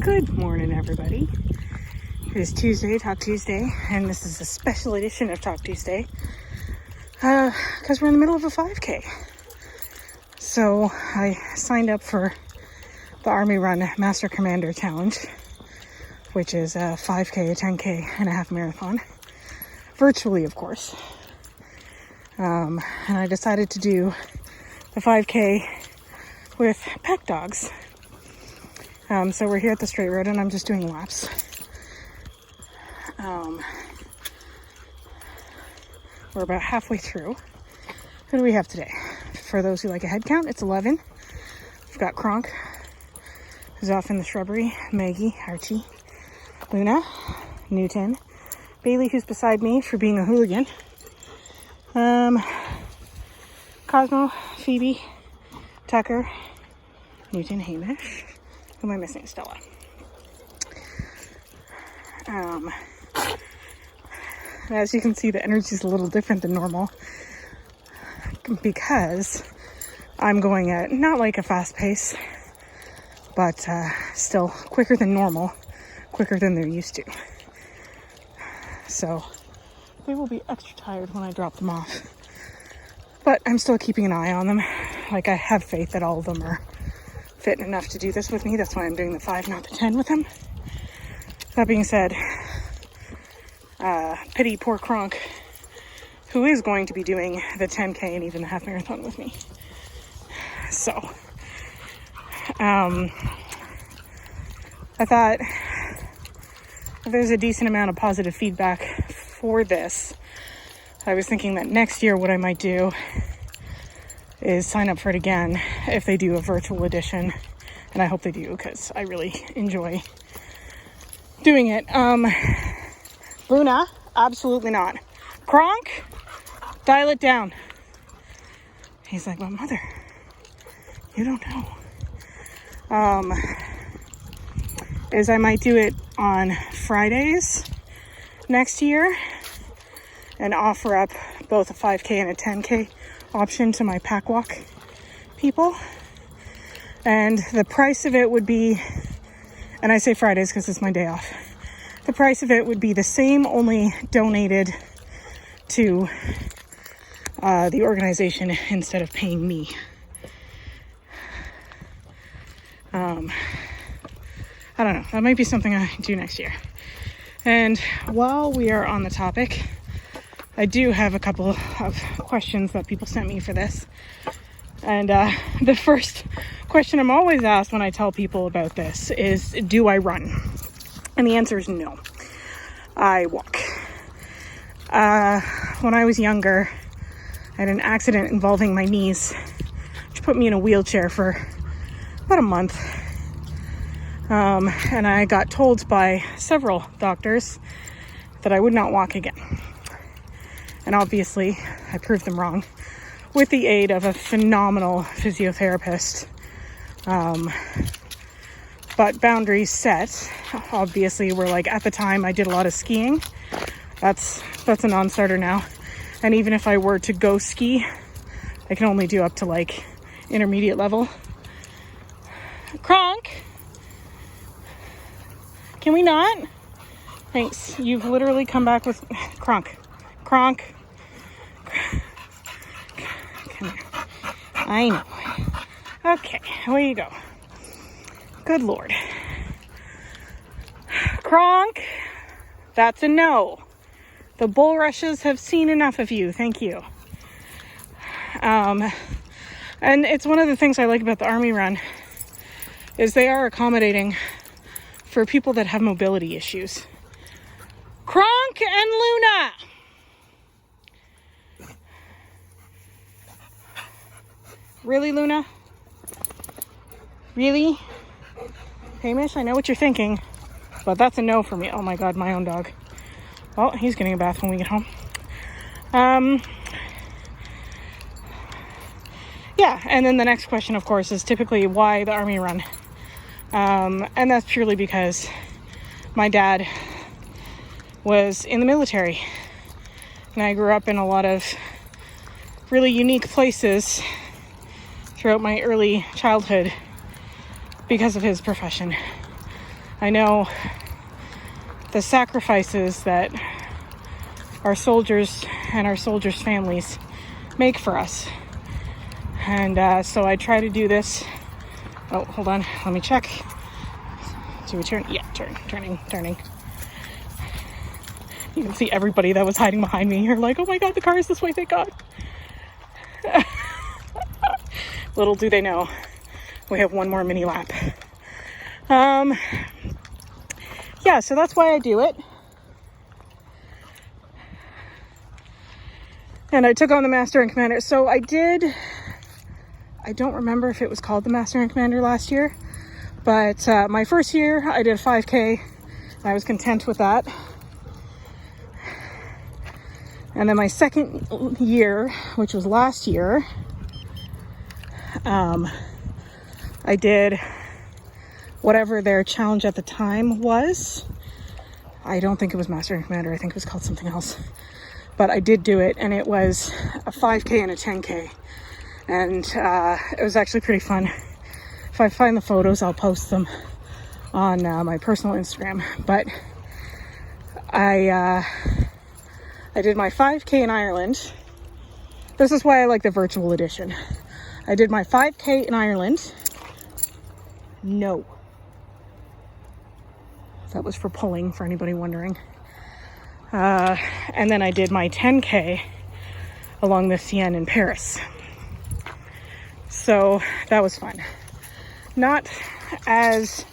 Good morning, everybody. It is Tuesday, Talk Tuesday, and this is a special edition of Talk Tuesday because we're in the middle of a 5K. So I signed up for the Army Run Master Commander Challenge, which is a 5K, a 10K, and a half marathon. Virtually, of course. And I decided to do the 5K with pack dogs. So we're here at the straight road and I'm just doing laps. We're about halfway through. Who do we have today? For those who like a head count, it's 11. We've got Kronk, who's off in the shrubbery, Maggie, Archie, Luna, Newton, Bailey, who's beside me for being a hooligan, Cosmo, Phoebe, Tucker, Newton, Hamish. Who am I missing? Stella. As you can see, the energy is a little different than normal because I'm going at not like a fast pace, but still quicker than normal, quicker than they're used to. So they will be extra tired when I drop them off. But I'm still keeping an eye on them. Like, I have faith that all of them are fit enough to do this with me. That's why I'm doing the 5, not the 10 with them. That being said, pity poor Kronk, who is going to be doing the 10K and even the half marathon with me. So, I thought if there's a decent amount of positive feedback for this, I was thinking that next year what I might do is sign up for it again if they do a virtual edition, and I hope they do because I really enjoy doing it. Luna, absolutely not. Kronk, dial it down. He's like, but mother, you don't know. Is I might do it on Fridays next year and offer up both a 5K and a 10K option to my pack walk people. And the price of it would be, and I say Fridays because it's my day off, the price of it would be the same, only donated to the organization instead of paying me. I don't know, that might be something I do next year. And while we are on the topic, I do have a couple of questions that people sent me for this. And the first question I'm always asked when I tell people about this is, do I run? And the answer is no. I walk. When I was younger, I had an accident involving my knees, which put me in a wheelchair for about a month. And I got told by several doctors that I would not walk again. And obviously, I proved them wrong with the aid of a phenomenal physiotherapist. But boundaries set, obviously, were like, at the time I did a lot of skiing. That's a non-starter now. And even if I were to go ski, I can only do up to like intermediate level. Kronk, can we not? Thanks. You've literally come back with Kronk. Come here. I know. Okay, away you go. Good Lord. Kronk, that's a no. The bulrushes have seen enough of you. Thank you. And it's one of the things I like about the Army Run is they are accommodating for people that have mobility issues. Kronk and Luna. Really, Luna? Really? Hamish, I know what you're thinking, but that's a no for me. Oh my God, my own dog. Well, he's getting a bath when we get home. Yeah, and then the next question, of course, is typically why the Army Run? And that's purely because my dad was in the military, and I grew up in a lot of really unique places throughout my early childhood because of his profession. I know the sacrifices that our soldiers and our soldiers' families make for us. And so I try to do this. Oh, hold on. Let me check. Do we turn? Yeah, turning. You can see everybody that was hiding behind me. You're like, oh my God, the car is this way, thank God. Little do they know, we have one more mini lap. Yeah, so that's why I do it. And I took on the Master and Commander. So I don't remember if it was called the Master and Commander last year, but my first year I did a 5K. I was content with that. And then my second year, which was last year, I did whatever their challenge at the time was. I don't think it was Master and Commander. I think it was called something else. But I did do it, and it was a 5K and a 10K. And it was actually pretty fun. If I find the photos, I'll post them on my personal Instagram. But I did my 5K in Ireland. This is why I like the virtual edition. I did my 5K in Ireland. No. That was for pulling, for anybody wondering. And then I did my 10K along the Seine in Paris. So that was fun. Not as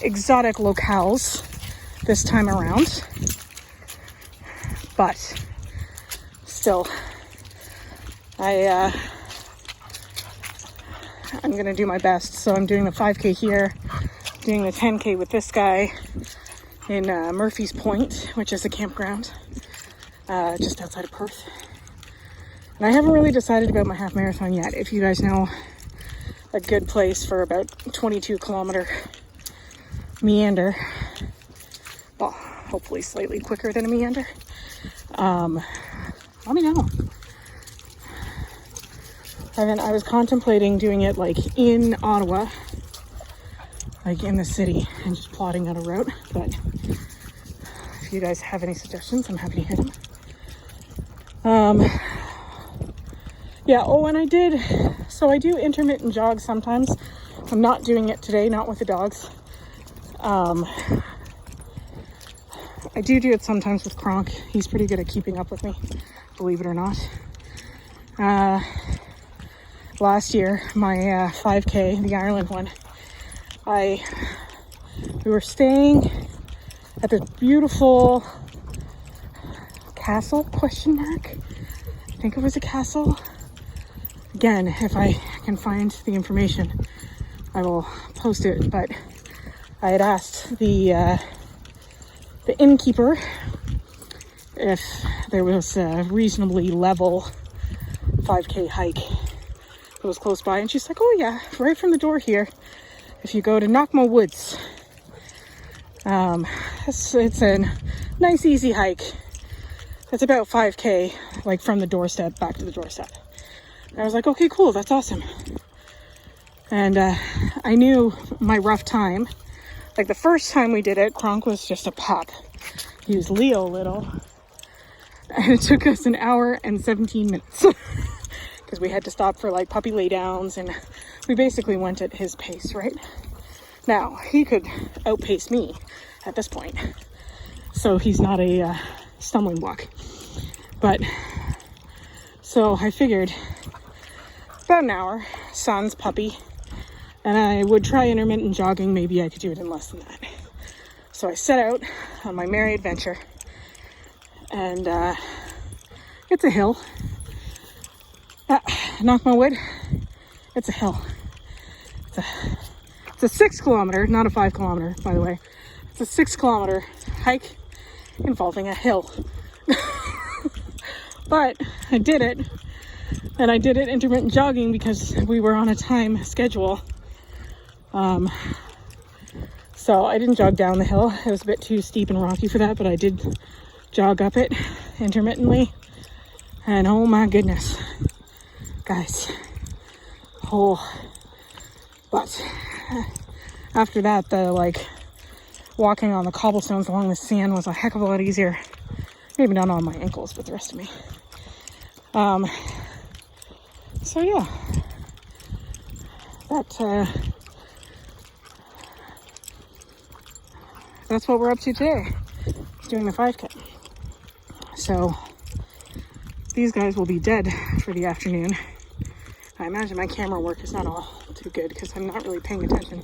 exotic locales this time around, but still, I'm gonna do my best. So I'm doing the 5K here, doing the 10K with this guy in Murphy's Point, which is a campground just outside of Perth. And I haven't really decided about my half marathon yet. If you guys know a good place for about 22-kilometer meander, well, hopefully slightly quicker than a meander, let me know. And then I was contemplating doing it like in Ottawa, like in the city, and just plotting out a route. But if you guys have any suggestions, I'm happy to hear them. Yeah, oh, and I do intermittent jogs sometimes. I'm not doing it today, not with the dogs. I do it sometimes with Kronk. He's pretty good at keeping up with me, believe it or not. Last year, my 5K, the Ireland one, we were staying at this beautiful castle, question mark? I think it was a castle. Again, if I can find the information, I will post it. But I had asked the innkeeper if there was a reasonably level 5K hike that was close by, and she's like, oh yeah, right from the door here, if you go to Knockma Woods, it's a nice easy hike. It's about 5K, like from the doorstep back to the doorstep. And I was like, okay, cool, that's awesome. And I knew my rough time. Like the first time we did it, Kronk was just a pup. He was Leo little. And it took us 1 hour and 17 minutes. Because we had to stop for like puppy laydowns, and we basically went at his pace, right? Now, he could outpace me at this point. So he's not a stumbling block. But, so I figured about 1 hour, sans puppy, and I would try intermittent jogging. Maybe I could do it in less than that. So I set out on my merry adventure, and it's a hill. Knockma Wood, it's a hill. It's a 6 kilometer, not a 5 kilometer, by the way. It's a 6 kilometer hike involving a hill. But I did it, and I did it intermittent jogging because we were on a time schedule. So I didn't jog down the hill. It was a bit too steep and rocky for that, but I did jog up it intermittently. And oh my goodness, guys. Oh, but after that, the like walking on the cobblestones along the sand was a heck of a lot easier. Maybe not on my ankles, but the rest of me. So yeah, that's what we're up to today, doing the 5K. So these guys will be dead for the afternoon. I imagine my camera work is not all too good because I'm not really paying attention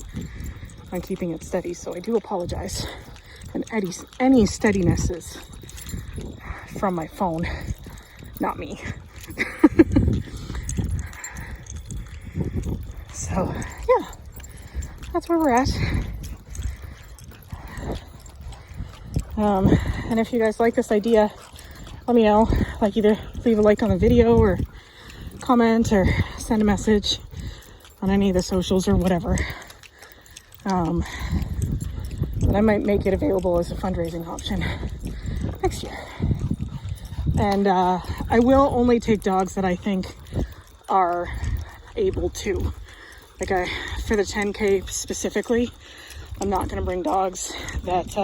on keeping it steady, so I do apologize. And any steadiness is from my phone, not me. So yeah, that's where we're at. And if you guys like this idea, let me know. Like, either leave a like on the video or comment or send a message on any of the socials or whatever. And I might make it available as a fundraising option next year. And I will only take dogs that I think are able to. Like, for the 10K specifically, I'm not going to bring dogs that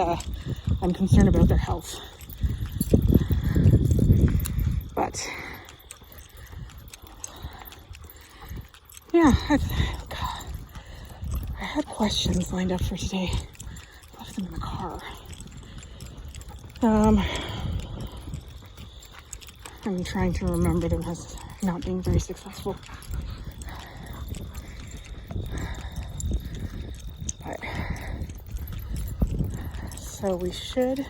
I'm concerned about their health. But yeah, I had questions lined up for today. I left them in the car. I'm trying to remember them as not being very successful. But so we should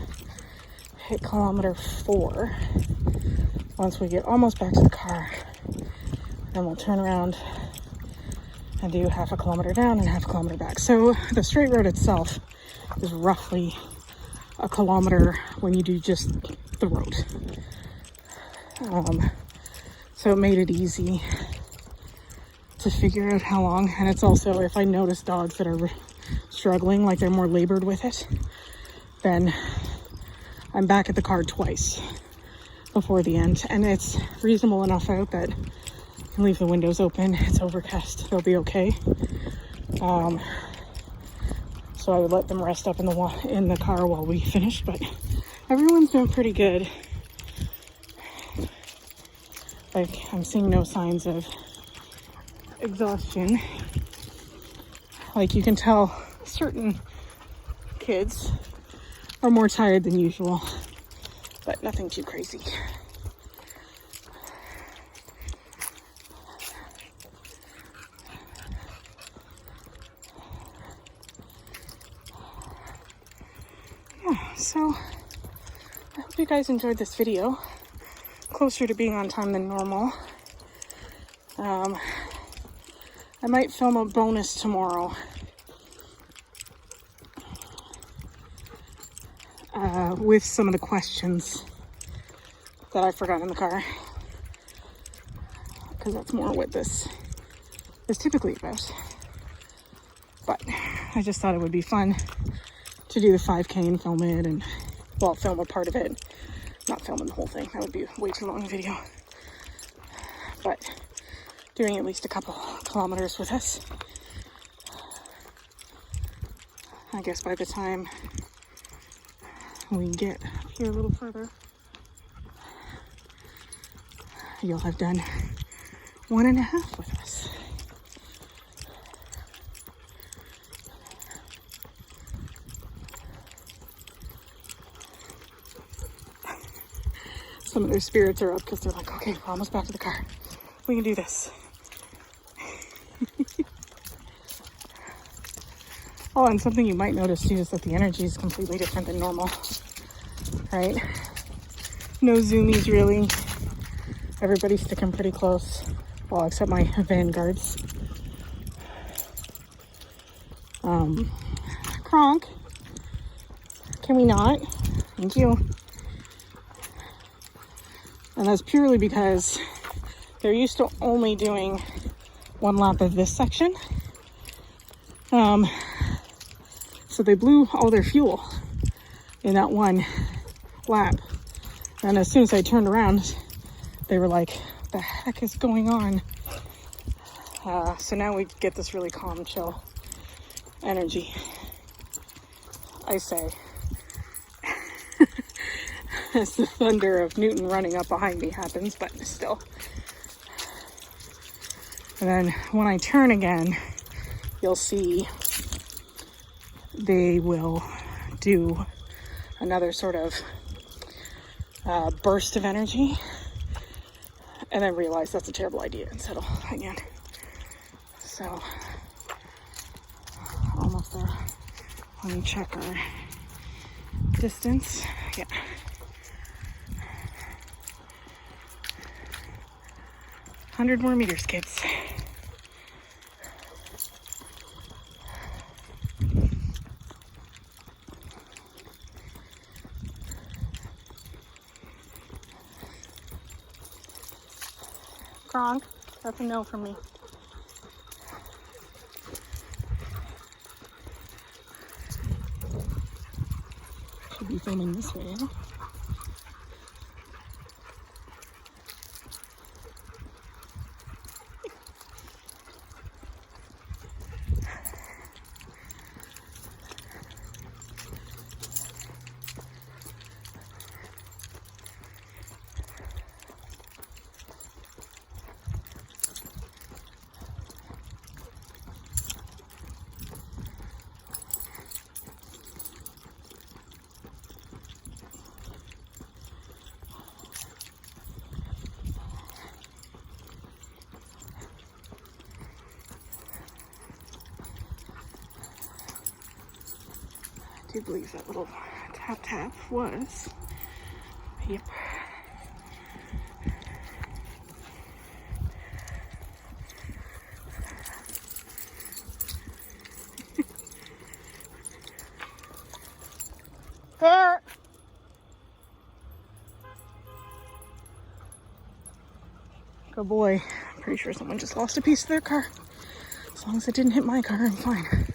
hit kilometer 4 once we get almost back to the car. Then we'll turn around and do half a kilometer down and half a kilometer back. So the straight road itself is roughly a kilometer when you do just the road. So it made it easy to figure out how long. And it's also, if I notice dogs that are struggling, like they're more labored with it, then I'm back at the car twice before the end. And it's reasonable enough out that I can leave the windows open. It's overcast, they'll be okay. So I would let them rest up in the car while we finish, but everyone's been pretty good. Like, I'm seeing no signs of exhaustion. Like, you can tell certain kids are more tired than usual, but nothing too crazy. Yeah, so I hope you guys enjoyed this video. Closer to being on time than normal. I might film a bonus tomorrow. With some of the questions that I forgot in the car. Because that's more what this is typically about. But I just thought it would be fun to do the 5K and film it, and, well, film a part of it. Not filming the whole thing. That would be a way too long video. But doing at least a couple kilometers with us. I guess by the time we get here a little further, you'll have done 1.5 with us. Some of their spirits are up because they're like, okay, we're almost back to the car. We can do this. Oh, and something you might notice too is that the energy is completely different than normal, right? No zoomies really. Everybody's sticking pretty close. Well, except my vanguards. Kronk. Can we not? Thank you. And that's purely because they're used to only doing 1 lap of this section. So they blew all their fuel in that 1 lap. And as soon as I turned around, they were like, what the heck is going on? So now we get this really calm, chill energy. I say, as the thunder of Newton running up behind me happens, but still. And then when I turn again, you'll see they will do another sort of burst of energy, and then realize that's a terrible idea and settle again. So, almost there. Let me check our distance. Yeah. $100 more meters, kids. Gronk, that's a no from me. Should be filming this way, huh? I do believe that little tap tap was. Yep. There. Good boy. Pretty sure someone just lost a piece of their car. As long as it didn't hit my car, I'm fine.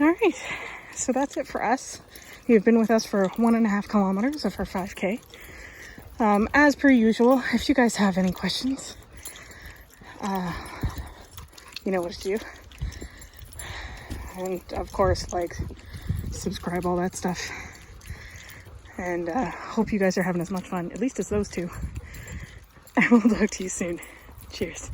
All right, so that's it for us. You've been with us for 1.5 kilometers of our 5K. As per usual, if you guys have any questions, you know what to do. And of course, like, subscribe, all that stuff. And hope you guys are having as much fun, at least as those two. And we'll talk to you soon. Cheers.